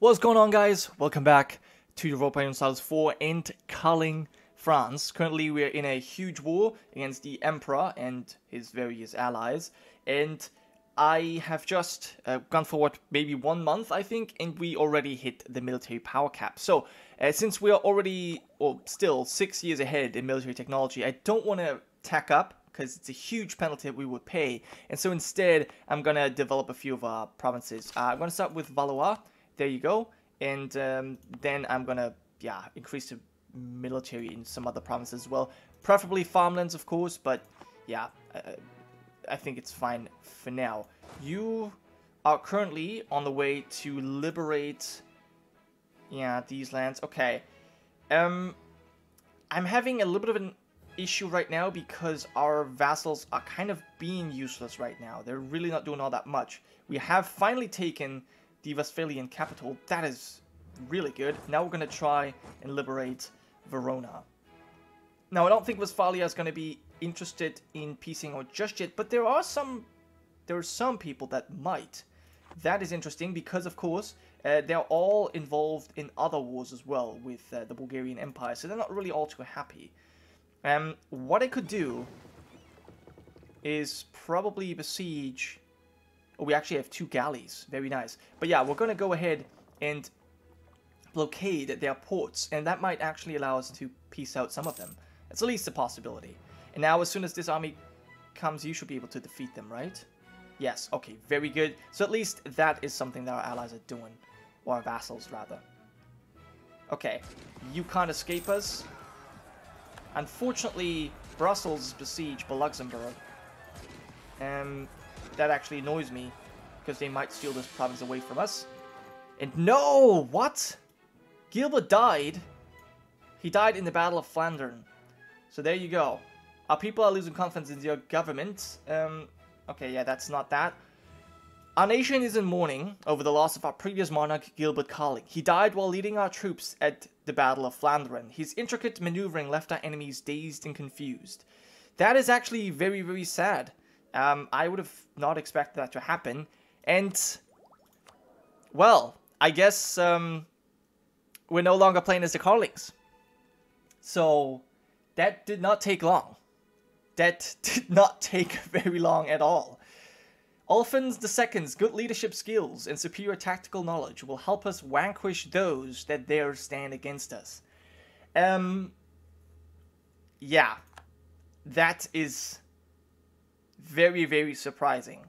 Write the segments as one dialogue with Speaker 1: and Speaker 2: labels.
Speaker 1: What's going on, guys? Welcome back to Europa Universalis 4 and Karling, France. Currently we're in a huge war against the Emperor and his various allies, and I have just gone for what, maybe 1 month I think, and we already hit the military power cap. So since we are already, or still 6 years ahead in military technology, I don't want to tack up because it's a huge penalty that we would pay, and so instead I'm gonna develop a few of our provinces. I'm gonna start with Valois. There you go. And then I'm gonna, increase the military in some other provinces as well. Preferably farmlands, of course, but yeah, I think it's fine for now. You are currently on the way to liberate, these lands. Okay. I'm having a little bit of an issue right now because our vassals are kind of being useless right now. They're really not doing all that much. We have finally taken the Westphalian capital. That is really good. Now we're going to try and liberate Verona. Now, I don't think Westphalia is going to be interested in piecing out just yet, but there are some people that might. That is interesting because, of course, they're all involved in other wars as well with the Bulgarian Empire, so they're not really all too happy. What I could do is probably besiege. Oh, we actually have 2 galleys. Very nice. But yeah, we're going to go ahead and blockade their ports, and that might actually allow us to piece out some of them. That's at least a possibility. And now, as soon as this army comes, you should be able to defeat them, right? Yes, okay, very good. So at least that is something that our allies are doing. Or our vassals, rather. Okay, you can't escape us. Unfortunately, Brussels besieged Luxembourg. That actually annoys me, because they might steal this province away from us. And no! What? Gilbert died? He died in the Battle of Flandern. So there you go. Our people are losing confidence in your government. Okay, yeah, that's not that. Our nation is in mourning over the loss of our previous monarch, Gilbert Karling. He died while leading our troops at the Battle of Flandern. His intricate maneuvering left our enemies dazed and confused. That is actually very, very sad. I would have not expected that to happen. And, well, I guess we're no longer playing as the Karlings. So, that did not take long. That did not take very long at all. Ulfins II's good leadership skills and superior tactical knowledge will help us vanquish those that dare stand against us. Yeah. That is very, very surprising.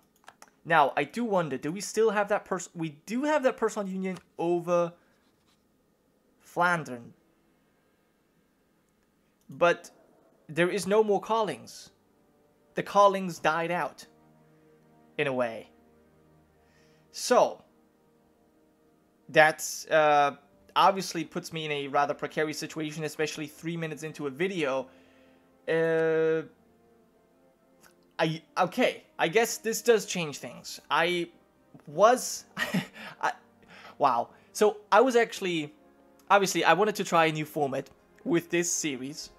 Speaker 1: Now, I do wonder, do we still have that we do have that personal union over Flandern. But there is no more Karlings. The Karlings died out, in a way. So, that's obviously puts me in a rather precarious situation, especially 3 minutes into a video. Okay, I guess this does change things. Wow. So I was actually, obviously I wanted to try a new format with this series.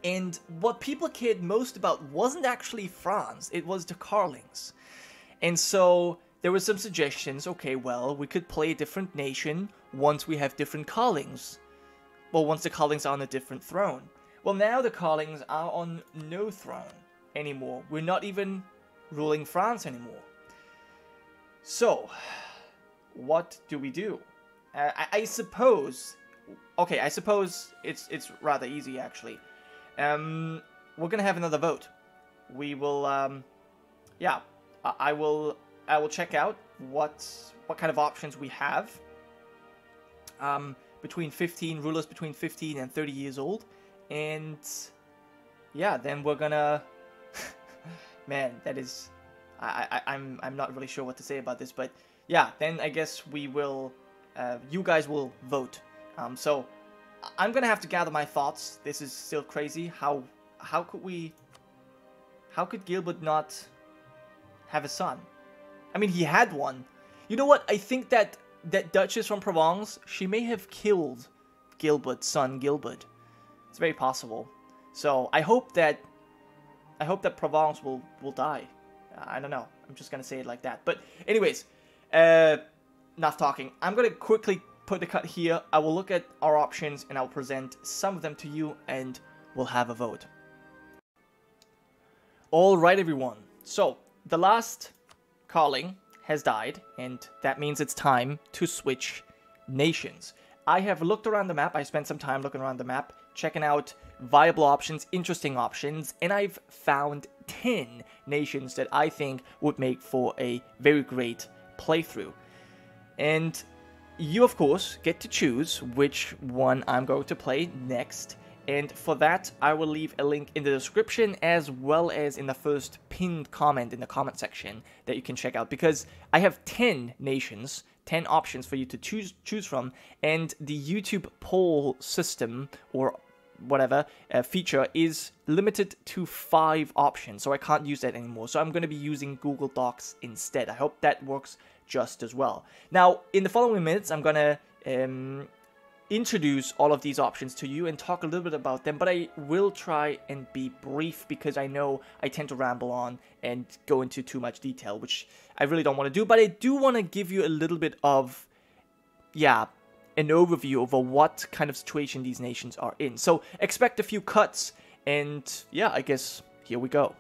Speaker 1: And what people cared most about wasn't actually France, it was the Karlings. And so there were some suggestions, okay, well, we could play a different nation once we have different Karlings. Well, once the Karlings are on a different throne. Well, now the Karlings are on no throne anymore. We're not even ruling France anymore. So, what do we do? I suppose... Okay, I suppose it's rather easy, actually. We're gonna have another vote. We will, I will check out what kind of options we have. Between 15 rulers between 15 and 30 years old, and yeah, then we're gonna. Man, that is, I'm not really sure what to say about this, but yeah, then I guess we will. You guys will vote. So I'm gonna have to gather my thoughts. This is still crazy. How could Gilbert not have a son? I mean, he had one. You know what? I think that Duchess from Provence, she may have killed Gilbert's son, Gilbert. It's very possible. So I hope that Provence will die. I don't know. I'm just gonna say it like that. But anyways, enough talking. I'm going to quickly put the cut here. I will look at our options and I'll present some of them to you and we'll have a vote. Alright everyone, so the last Karling has died and that means it's time to switch nations. I have looked around the map, I spent some time looking around the map, checking out viable options, interesting options, and I've found 10 nations that I think would make for a very great playthrough. And you, of course, get to choose which one I'm going to play next. And for that, I will leave a link in the description as well as in the first pinned comment in the comment section that you can check out. Because I have 10 nations, 10 options for you to choose from. And the YouTube poll system, or whatever, feature is limited to 5 options. So I can't use that anymore. So I'm going to be using Google Docs instead. I hope that works just as well. Now, in the following minutes, I'm going to introduce all of these options to you and talk a little bit about them, but I will try and be brief because I know I tend to ramble on and go into too much detail, which I really don't want to do, but I do want to give you a little bit of, an overview over what kind of situation these nations are in. So expect a few cuts, and I guess here we go.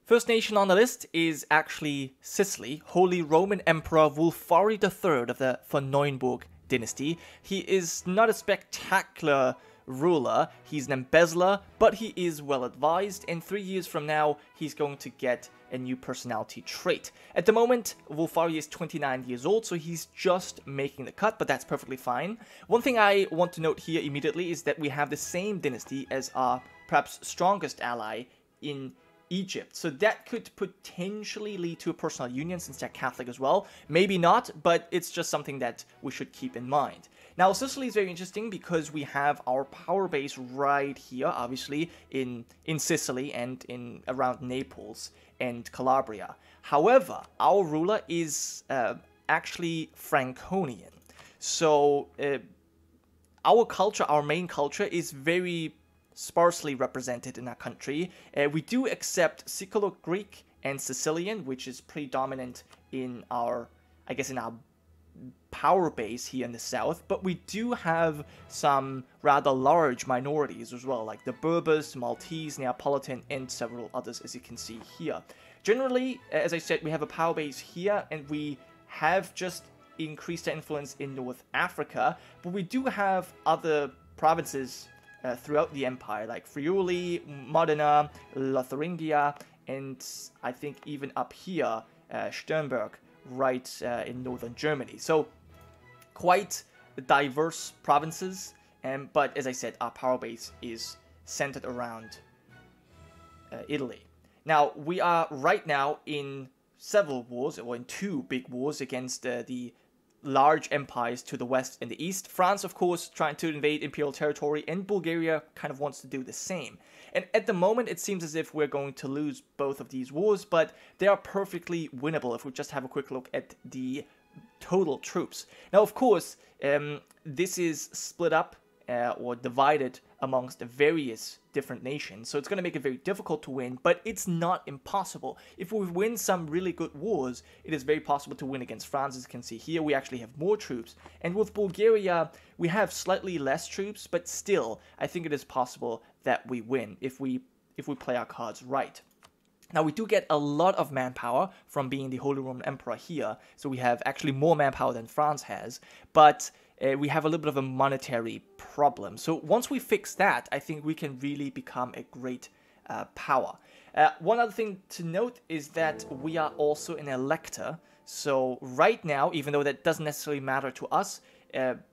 Speaker 1: First nation on the list is actually Sicily. Holy Roman Emperor Wulfari III of the von Neuenburg dynasty. He is not a spectacular ruler, he's an embezzler, but he is well advised, and 3 years from now, he's going to get a new personality trait. At the moment, Wulfari is 29 years old, so he's just making the cut, but that's perfectly fine. One thing I want to note here immediately is that we have the same dynasty as our perhaps strongest ally in Egypt. So that could potentially lead to a personal union since they're Catholic as well. Maybe not, but it's just something that we should keep in mind. Now, Sicily is very interesting because we have our power base right here, obviously, in Sicily and in around Naples and Calabria. However, our ruler is actually Franconian. So our culture, our main culture, is very sparsely represented in our country. We do accept Siculo-Greek and Sicilian, which is predominant in our, in our power base here in the south, but we do have some rather large minorities as well, like the Berbers, Maltese, Neapolitan, and several others, as you can see here. Generally, as I said, we have a power base here, and we have just increased our influence in North Africa, but we do have other provinces throughout the empire, like Friuli, Modena, Lotharingia, and I think even up here, Sternberg, right in northern Germany. So quite diverse provinces, but as I said, our power base is centered around Italy. Now, we are right now in several wars, or in 2 big wars against the large empires to the west and the east. France, of course, trying to invade imperial territory, and Bulgaria kind of wants to do the same. And at the moment, it seems as if we're going to lose both of these wars, but they are perfectly winnable if we just have a quick look at the total troops. Now, of course, this is split up or divided amongst the various different nations, so it's going to make it very difficult to win, but it's not impossible. If we win some really good wars, it is very possible to win against France. As you can see here, we actually have more troops, and with Bulgaria, we have slightly less troops, but still, I think it is possible that we win if we play our cards right. Now, we do get a lot of manpower from being the Holy Roman Emperor here, so we have actually more manpower than France has, but we have a little bit of a monetary problem. So once we fix that, I think we can really become a great power. One other thing to note is that we are also an elector. So right now, even though that doesn't necessarily matter to us,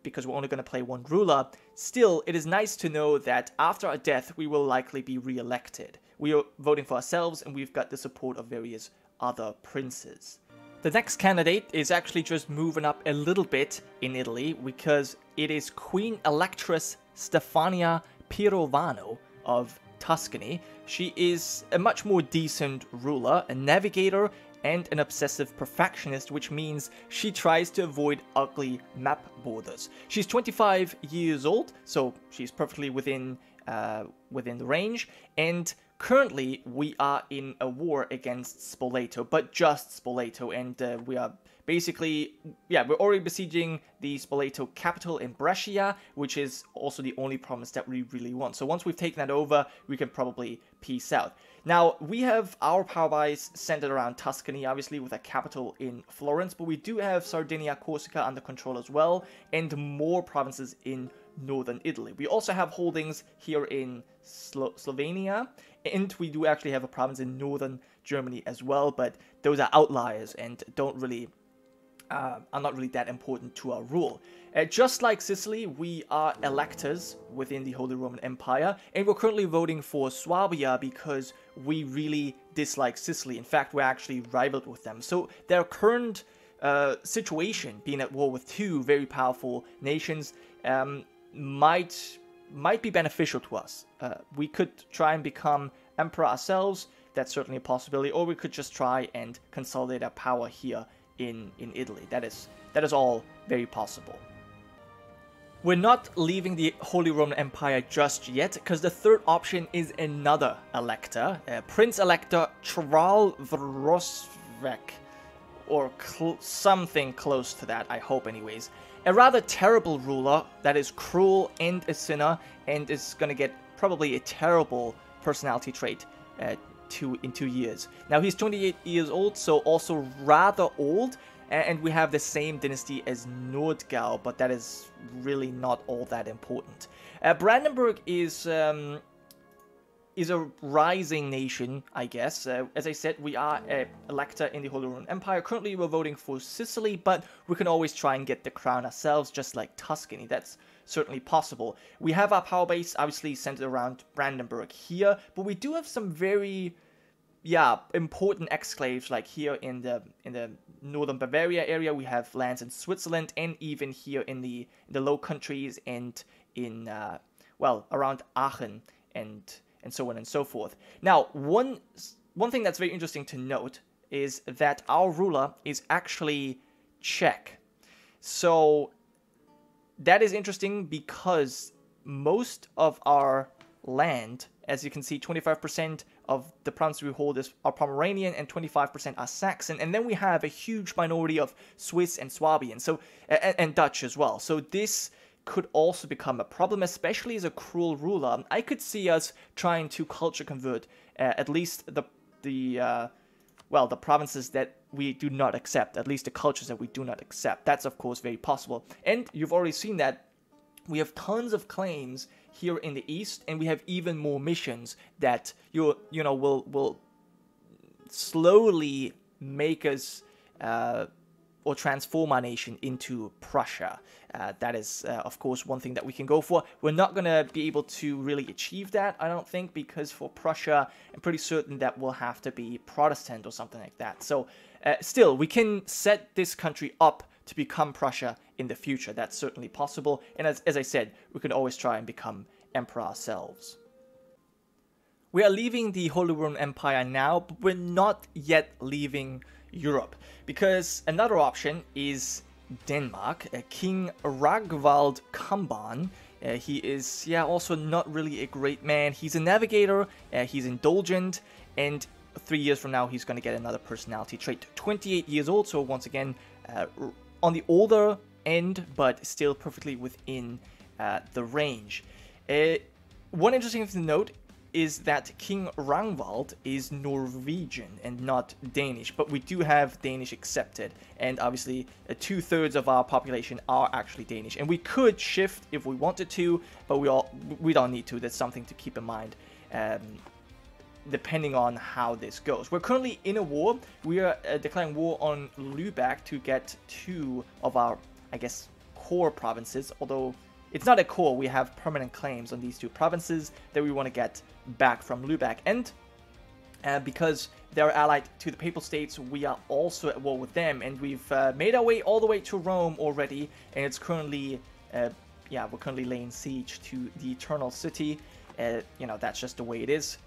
Speaker 1: because we're only going to play one ruler, still, it is nice to know that after our death, we will likely be re-elected. We are voting for ourselves, and we've got the support of various other princes. The next candidate is actually just moving up a little bit in Italy, because it is Queen Electress Stefania Pirovano of Tuscany. She is a much more decent ruler, a navigator, and an obsessive perfectionist, which means she tries to avoid ugly map borders. She's 25 years old, so she's perfectly within the range, and currently we are in a war against Spoleto, but just Spoleto, and we are basically, yeah, we're already besieging the Spoleto capital in Brescia, which is also the only province that we really want. So once we've taken that over, we can probably peace out. Now, we have our power buys centered around Tuscany, obviously, with a capital in Florence, but we do have Sardinia, Corsica under control as well, and more provinces in northern Italy. We also have holdings here in Slovenia, and we do actually have a province in northern Germany as well, but those are outliers and don't really are not really that important to our rule. Just like Sicily, we are electors within the Holy Roman Empire, and we're currently voting for Swabia because we really dislike Sicily. In fact, we're actually rivaled with them. So their current situation, being at war with two very powerful nations, might be beneficial to us. We could try and become emperor ourselves. That's certainly a possibility, or we could just try and consolidate our power here in Italy. That is all very possible. We're not leaving the Holy Roman Empire just yet, because the third option is another elector, Prince Elector Charles Wroswek, or something close to that, I hope anyways. A rather terrible ruler that is cruel and a sinner, and is going to get probably a terrible personality trait in 2 years. Now, he's 28 years old, so also rather old, and we have the same dynasty as Nordgau, but that is really not all that important. Brandenburg is a rising nation, I guess. As I said, we are an elector in the Holy Roman Empire. Currently, we're voting for Sicily, but we can always try and get the crown ourselves, just like Tuscany. That's certainly possible. We have our power base, obviously, centered around Brandenburg here, but we do have some very, important exclaves, like here in the northern Bavaria area. We have lands in Switzerland, and even here in the Low Countries, and in, around Aachen, and so on and so forth. Now, one thing that's very interesting to note is that our ruler is actually Czech. So that is interesting because most of our land, as you can see, 25% of the provinces we hold are Pomeranian and 25% are Saxon, and then we have a huge minority of Swiss and Swabian, so and Dutch as well. So this could also become a problem, especially as a cruel ruler. I could see us trying to culture convert at least the provinces that we do not accept, at least the cultures that we do not accept. That's of course very possible. And you've already seen that we have tons of claims here in the east, and we have even more missions that will slowly make us or transform our nation into Prussia. That is, of course, one thing that we can go for. We're not going to be able to really achieve that, I don't think, because for Prussia, I'm pretty certain that we'll have to be Protestant or something like that. So, still, we can set this country up to become Prussia in the future. That's certainly possible. And as I said, we can always try and become emperor ourselves. We are leaving the Holy Roman Empire now, but we're not yet leaving Europe, because another option is Denmark. King Ragvald Kamban. He is, also not really a great man. He's a navigator, he's indulgent, and 3 years from now he's going to get another personality trait. 28 years old, so once again, on the older end, but still perfectly within the range. One interesting thing to note is that King Ragnvald is Norwegian and not Danish, but we do have Danish accepted, and obviously 2/3 of our population are actually Danish, and we could shift if we wanted to, but we don't need to. That's something to keep in mind, depending on how this goes. We're currently in a war. We are declaring war on Lübeck to get 2 of our, I guess, core provinces, although it's not a core. We have permanent claims on these 2 provinces that we want to get back from Lübeck. And because they're allied to the Papal States, we are also at war with them. And we've made our way all the way to Rome already. And it's currently, we're currently laying siege to the Eternal City. That's just the way it is.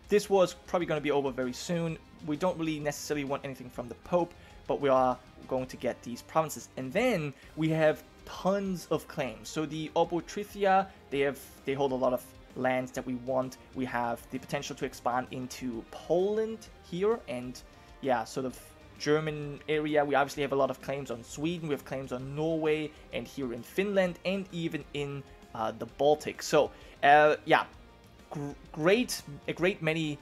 Speaker 1: This war is probably going to be over very soon. We don't really necessarily want anything from the Pope, but we are going to get these provinces. And then we have tons of claims. So the Obotrithia, they hold a lot of lands that we want. We have the potential to expand into Poland here, and yeah, sort of German area. We obviously have a lot of claims on Sweden, we have claims on Norway, and here in Finland, and even in the Baltic. So yeah, a great many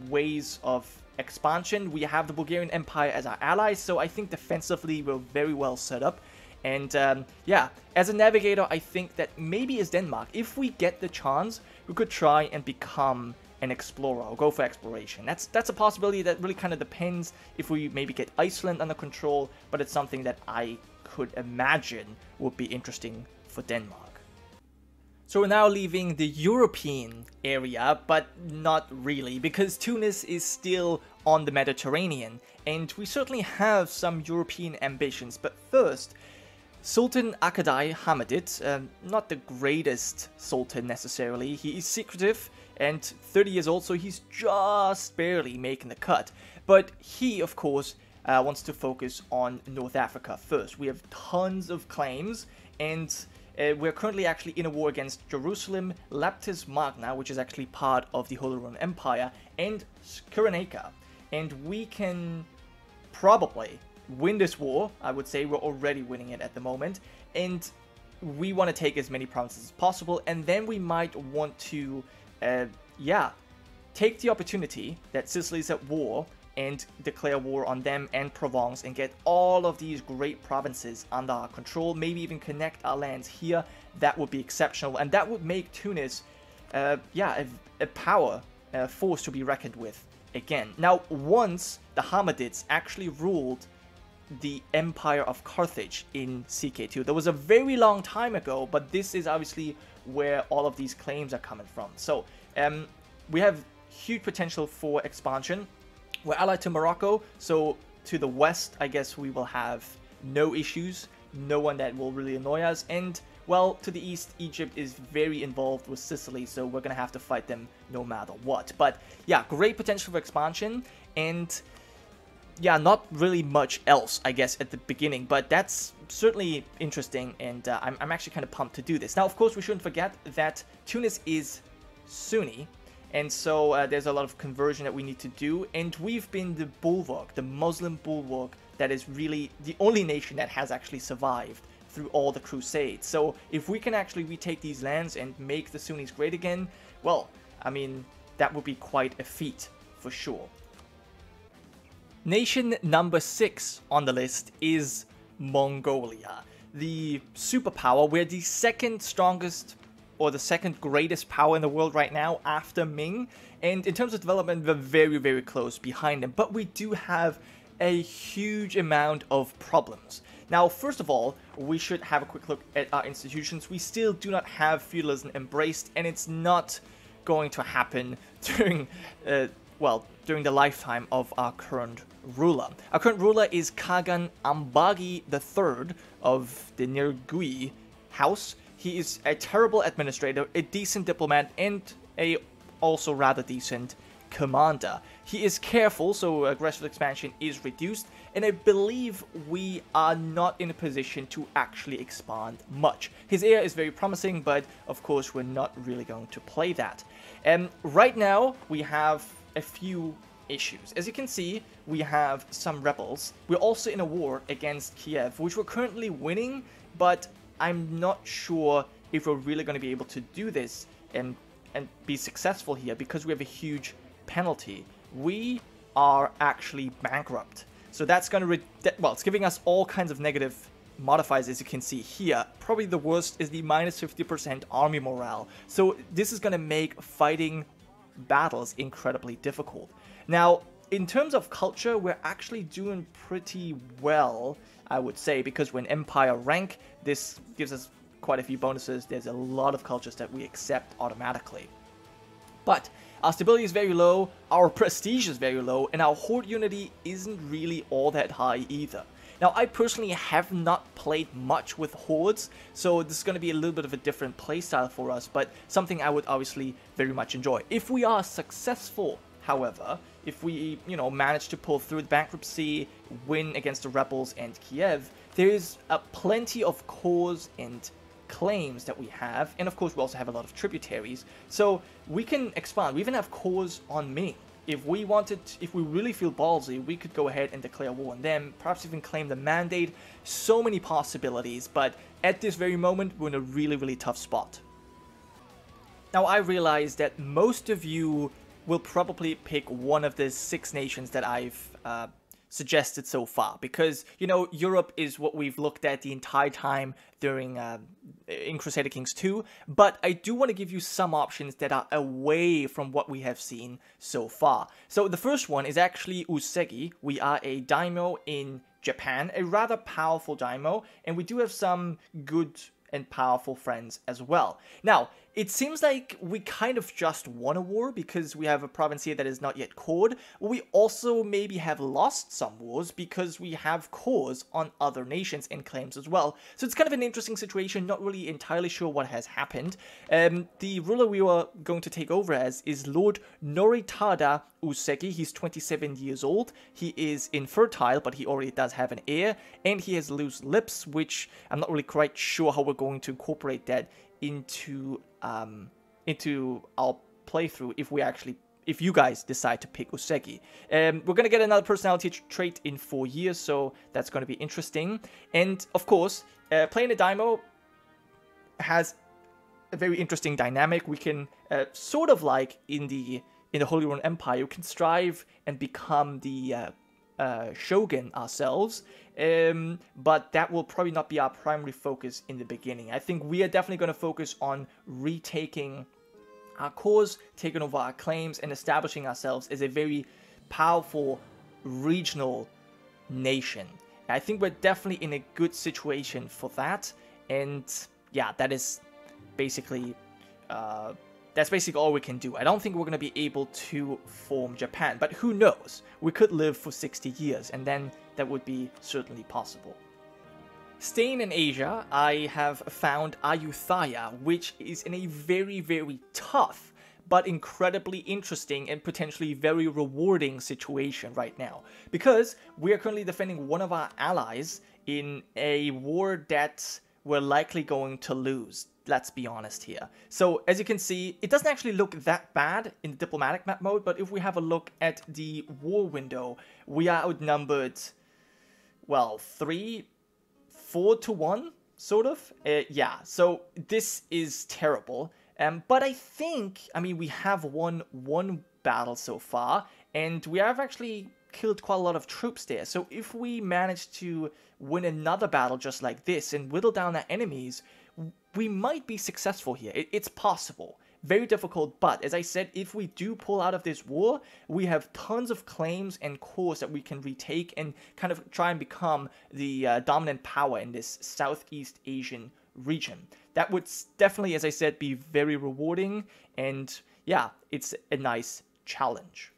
Speaker 1: ways of expansion. We have the Bulgarian Empire as our ally, so I think defensively we're very well set up. And yeah, as a navigator, I think that maybe as Denmark, if we get the chance, we could try and become an explorer or go for exploration. That's a possibility that really kind of depends if we maybe get Iceland under control, but it's something that I could imagine would be interesting for Denmark. So we're now leaving the European area, but not really, because Tunis is still on the Mediterranean, and we certainly have some European ambitions. But first, Sultan Akadai Hamidid, not the greatest sultan necessarily. He is secretive and 30 years old, so he's just barely making the cut. But he, of course, wants to focus on North Africa first. We have tons of claims, and we're currently actually in a war against Jerusalem, Laptis Magna, which is actually part of the Holy Roman Empire, and Cyrenaica. And we can probably win this war. I would say we're already winning it at the moment. And we want to take as many provinces as possible. And then we might want to, yeah, take the opportunity that Sicily is at war and declare war on them and Provence and get all of these great provinces under our control, maybe even connect our lands here. That would be exceptional, and that would make Tunis, yeah, a power force to be reckoned with again. Now, once the Hamidids actually ruled the Empire of Carthage in CK2. That was a very long time ago, but this is obviously where all of these claims are coming from. So we have huge potential for expansion. We're allied to Morocco, so to the west, I guess we will have no issues, no one that will really annoy us. And, well, to the east, Egypt is very involved with Sicily, so we're going to have to fight them no matter what. But, yeah, great potential for expansion, and, yeah, not really much else, I guess, at the beginning. But that's certainly interesting, and I'm actually kind of pumped to do this. Now, of course, we shouldn't forget that Tunis is Sunni, and so there's a lot of conversion that we need to do, and we've been the bulwark, the Muslim bulwark, that is really the only nation that has actually survived through all the crusades. So if we can actually retake these lands and make the Sunnis great again, well, I mean, that would be quite a feat for sure. Nation number 6 on the list is Mongolia, the superpower. We're the second strongest or the second greatest power in the world right now after Ming, and in terms of development we're very, very close behind them, but we do have a huge amount of problems. Now, first of all, we should have a quick look at our institutions. We still do not have feudalism embraced, and it's not going to happen during well, during the lifetime of our current ruler. Our current ruler is Kagan Ambagi III of the Nirgui house. He is a terrible administrator, a decent diplomat, and a also rather decent commander. He is careful, so aggressive expansion is reduced, and I believe we are not in a position to actually expand much. His heir is very promising, but of course we're not really going to play that. Right now we have a few issues. As you can see, we have some rebels. We're also in a war against Kiev, which we're currently winning, but I'm not sure if we're really going to be able to do this and be successful here, because we have a huge penalty. We are actually bankrupt. So that's going to, well, it's giving us all kinds of negative modifiers, as you can see here. Probably the worst is the minus 50% army morale. So this is going to make fighting battles incredibly difficult. Now, in terms of culture, we're actually doing pretty well, I would say, because we're an empire rank. This gives us quite a few bonuses. There's a lot of cultures that we accept automatically. But our stability is very low, our prestige is very low, and our horde unity isn't really all that high either. Now, I personally have not played much with hordes, so this is going to be a little bit of a different playstyle for us, but something I would obviously very much enjoy. If we are successful, however, if we, manage to pull through the bankruptcy, win against the rebels and Kiev, there is plenty of cores and claims that we have, and of course we also have a lot of tributaries, so we can expand. We even have cores on Ming. If we wanted, if we really feel ballsy, we could go ahead and declare war on them, perhaps even claim the mandate. So many possibilities, but at this very moment, we're in a really, really tough spot. Now, I realize that most of you will probably pick one of the 6 nations that I've suggested so far, because, you know, Europe is what we've looked at the entire time during in Crusader Kings 2, but I do want to give you some options that are away from what we have seen so far. So the first one is actually Segi. We are a daimyo in Japan, a rather powerful daimyo, and we do have some good and powerful friends as well. Now, it seems like we kind of just won a war because we have a province here that is not yet cored. We also maybe have lost some wars because we have cores on other nations and claims as well. So it's kind of an interesting situation, not really entirely sure what has happened. The ruler we were going to take over as is Lord Noritada Usegi. He's 27 years old. He is infertile, but he already does have an heir, and he has loose lips, which I'm not really quite sure how we're going to incorporate that into our playthrough if you guys decide to pick Usegi. We're gonna get another personality trait in 4 years, so that's gonna be interesting. And of course, playing a daimyo has a very interesting dynamic. We can sort of like in the Holy Roman Empire, you can strive and become the shogun ourselves, but that will probably not be our primary focus in the beginning. I think we are definitely going to focus on retaking our cores, taking over our claims, and establishing ourselves as a very powerful regional nation. I think we're definitely in a good situation for that, and yeah, that's basically all we can do. I don't think we're going to be able to form Japan, but who knows? We could live for 60 years, and then that would be certainly possible. Staying in Asia, I have found Ayutthaya, which is in a very, very tough, but incredibly interesting and potentially very rewarding situation right now. Because we are currently defending one of our allies in a war that we're likely going to lose. Let's be honest here. So as you can see, it doesn't actually look that bad in the diplomatic map mode, but if we have a look at the war window, we are outnumbered, well, 4 to 1, sort of. Yeah, so this is terrible. But I mean, we have won one battle so far, and we have actually killed quite a lot of troops there. So if we manage to win another battle just like this and whittle down our enemies, we might be successful here. It's possible. Very difficult, but as I said, if we do pull out of this war, we have tons of claims and cores that we can retake and kind of try and become the dominant power in this Southeast Asian region. That would definitely, as I said, be very rewarding, and yeah, it's a nice challenge.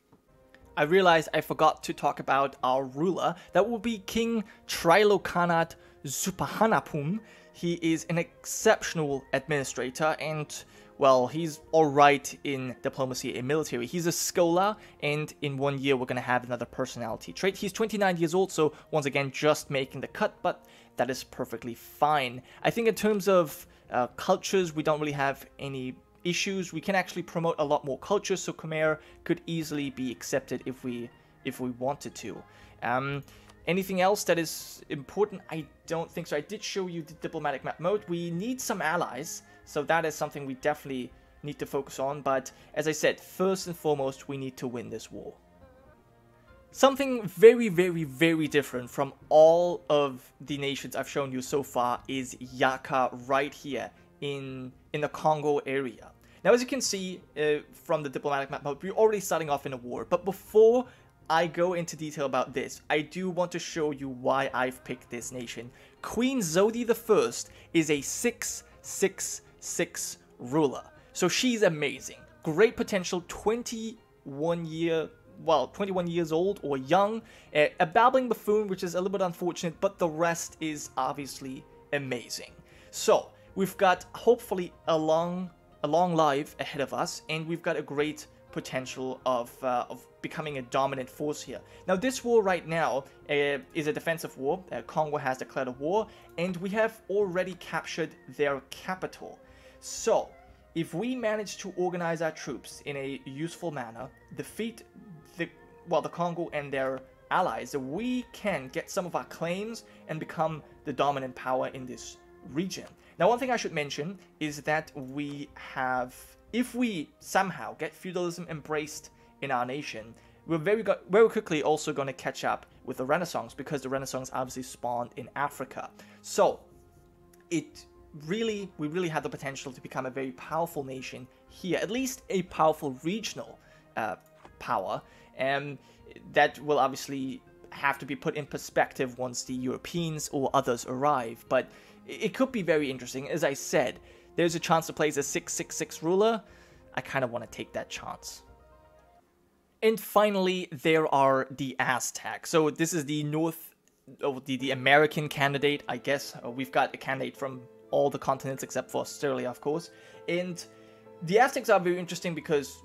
Speaker 1: I realized I forgot to talk about our ruler. That will be King Trilokanath Zupahanapum. He is an exceptional administrator, and well, he's alright in diplomacy and military. He's a scholar, and in 1 year we're going to have another personality trait. He's 29 years old, so once again, just making the cut, but that is perfectly fine. I think in terms of cultures, we don't really have any issues. We can actually promote a lot more cultures, so Khmer could easily be accepted if we wanted to. Anything else that is important? I don't think so. I did show you the diplomatic map mode. We need some allies, so that is something we definitely need to focus on. But as I said, first and foremost, we need to win this war. Something very, very, very different from all of the nations I've shown you so far is Yaka right here in the Congo area. Now, as you can see from the diplomatic map mode, we're already starting off in a war. But before I go into detail about this, I do want to show you why I've picked this nation. Queen Zodi I is a 666 ruler. So she's amazing. Great potential, 21 years old or young. A babbling buffoon, which is a little bit unfortunate, but the rest is obviously amazing. So we've got hopefully a long life ahead of us, and we've got a great potential of becoming a dominant force here. Now, this war right now is a defensive war. Congo has declared a war, and we have already captured their capital. So, if we manage to organize our troops in a useful manner, defeat the Congo and their allies, we can get some of our claims and become the dominant power in this region. Now, one thing I should mention is that if we somehow get feudalism embraced in our nation, we're very quickly also going to catch up with the Renaissance, because the Renaissance obviously spawned in Africa. So, we really have the potential to become a very powerful nation here, at least a powerful regional power, and that will obviously have to be put in perspective once the Europeans or others arrive, but it could be very interesting. As I said, there's a chance to place a 666 ruler. I kind of want to take that chance. And finally, there are the Aztecs. So this is the the American candidate, I guess. We've got a candidate from all the continents except for Australia, of course. And the Aztecs are very interesting because,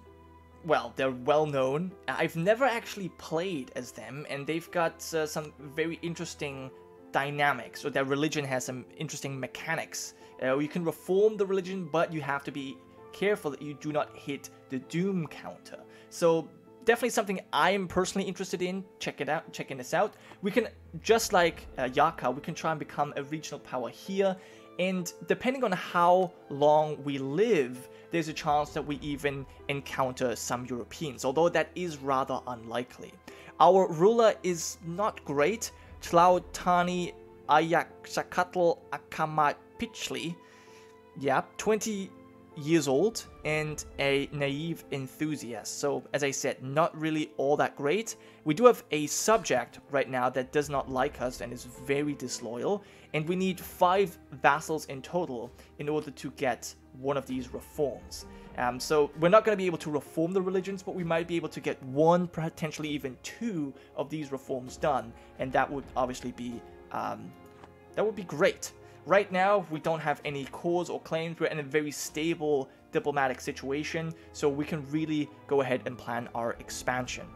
Speaker 1: well, they're well known. I've never actually played as them, and they've got some very interesting dynamics. So their religion has some interesting mechanics. You can reform the religion, but you have to be careful that you do not hit the doom counter. So definitely something I'm personally interested in. Checking this out. We can, just like Yaka, we can try and become a regional power here. And depending on how long we live, there's a chance that we even encounter some Europeans, although that is rather unlikely. Our ruler is not great. Tlautani Ayaksakatl Akamapichli. Yeah, 20 years old and a naive enthusiast. So, as I said, not really all that great. We do have a subject right now that does not like us and is very disloyal, and we need 5 vassals in total in order to get one of these reforms. So we're not going to be able to reform the religions, but we might be able to get 1, potentially even 2 of these reforms done, and that would obviously be great. Right now, we don't have any cause or claims. We're in a very stable diplomatic situation, so we can really go ahead and plan our expansion.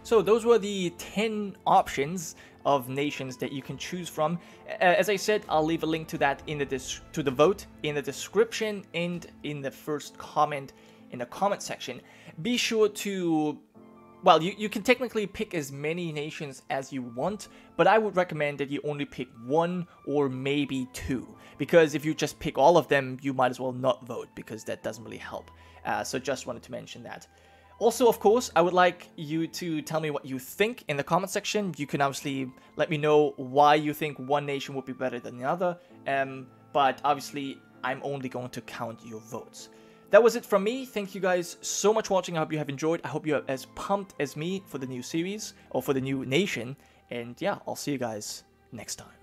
Speaker 1: So those were the 10 options of nations that you can choose from. As I said, I'll leave a link to that to the vote in the description and in the first comment in the comment section. Be sure to, well, you can technically pick as many nations as you want, but I would recommend that you only pick 1 or maybe 2, because if you just pick all of them, you might as well not vote, because that doesn't really help. So just wanted to mention that. Also, of course, I would like you to tell me what you think in the comment section. You can obviously let me know why you think one nation would be better than the other, but obviously, I'm only going to count your votes. That was it from me. Thank you guys so much for watching. I hope you have enjoyed. I hope you're as pumped as me for the new series, or for the new nation. And yeah, I'll see you guys next time.